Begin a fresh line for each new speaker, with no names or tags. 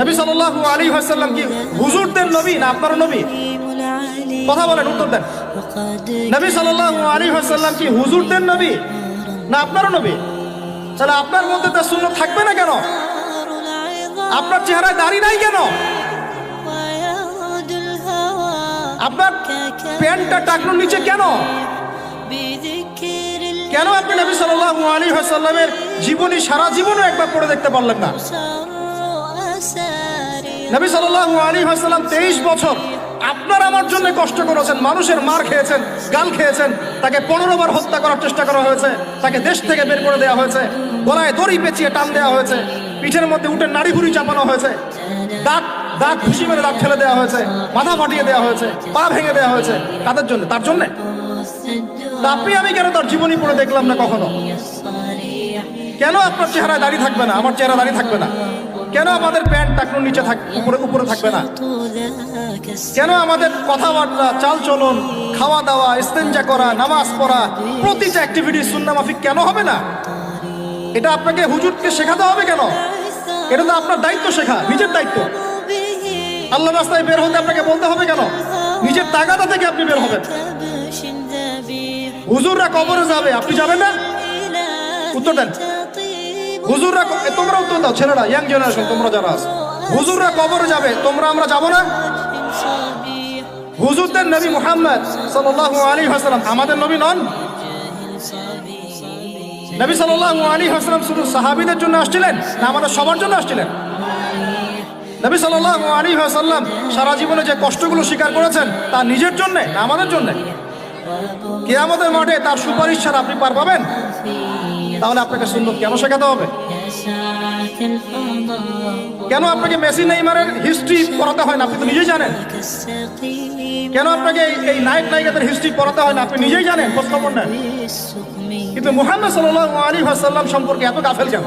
নবী সাল্লাল্লাহু আলাইহি ওয়াসাল্লাম কি হুজুরদের নবী না আপনার নবী? কথা বলেন, উত্তর দেন। নবী সাল্লাল্লাহু আলাইহি ওয়াসাল্লাম কি হুজুরদের নবী না আপনার নবী? তাহলে আপনার মধ্যে তার সুন্নাত থাকবে না কেন? আপনার চেহারায় দাড়ি নাই কেন? আপনার প্যান্টটা টাকনোর নিচে কেন? কেন আপনি নবী সাল্লাল্লাহু আলাইহি ওয়াসাল্লামের জীবনী সারা জীবনও একবার পড়ে দেখতে পারলেন না? নবী সাল্লাল্লাহু আলাইহি ওয়াসাল্লাম 23 বছর আপনার আমার জন্য কষ্ট করেছেন, মানুষের মার খেয়েছেন, গাল খেয়েছেন, তাকে 15 বার হত্যা করার চেষ্টা করা হয়েছে, তাকে দেশ থেকে বের করে দেওয়া হয়েছে, গলায় দড়ি পেঁচিয়ে টান দেওয়া হয়েছে, পিঠের মধ্যে উঠে নাড়ি ভুড়ি চাপানো হয়েছে, দাঁত খুশি মেরে দাঁত ফেলে দেওয়া হয়েছে, মাথা ফাটিয়ে দেওয়া হয়েছে, পা ভেঙে দেওয়া হয়েছে। কাদের জন্য? তার জন্য। আপনি আমি কেন তার জীবনী পড়ে দেখলাম না কখনো? কেন আপনার চেহারায় দাড়ি থাকবে না, আমার চেহারা দাড়ি থাকবে না? কেন আমাদের প্যান্ট টাকনোর নিচে উপরে থাকবে না? কেন আমাদের কথাবার্তা, চাল চলন, খাওয়া দাওয়া, ইস্তেঞ্জা করা, নামাজ পড়া, প্রতিটা অ্যাক্টিভিটি সুন্নাহ মাফিক কেন হবে না? এটা আপনাকে হুজুরকে শেখাতে হবে কেন? এটা তো আপনার দায়িত্ব শেখা, নিজের দায়িত্ব। আল্লাহর রাস্তায় বের হতে আপনাকে বলতে হবে কেন? নিজের তাগাদা থেকে আপনি বের হবেন। হুজুররা কবরে যাবে, আপনি যাবেন না? উত্তর দেন। হুজুররা, তোমরা উত্তর দাও, ছেলেরা, ইয়াং জেনারেশন, তোমরা যারা আছো, হুজুররা কবরে যাবে, আমরা যাব না? হুজুরদের নবী মুহাম্মদ সাল্লাল্লাহু আলাইহি ওয়াসাল্লাম আমাদের নবী নন? নবী সাল্লাল্লাহু আলাইহি ওয়াসাল্লাম শুধু সাহাবীদের জন্য আসছিলেন না আমাদের সবার জন্য আসছিলেন? নবী সাল্লাল্লাহু আলাইহি ওয়াসাল্লাম সারা জীবনে যে কষ্টগুলো স্বীকার করেছেন তা নিজের জন্য না আমাদের জন্য? কিয়ামতের মাঠে তার সুপারিশ ছাড়া আপনি পার পাবেন? তাহলে আপনাকে সুন্নাত কেন শেখাতে হবে? কেন আপনাকে মেসি নেইমারের হিস্ট্রি পড়াতে হয় না? আপনি তো নিজেই জানেন। কেন আপনাকে এই নায়িকাদের হিস্ট্রি পড়াতে হয় না? আপনি নিজেই জানেন, খোঁজ খবর নেন। কিন্তু মুহাম্মদ সাল্লাল্লাহু আলাইহি ওয়াসাল্লাম সম্পর্কে এত গাফেল কেন?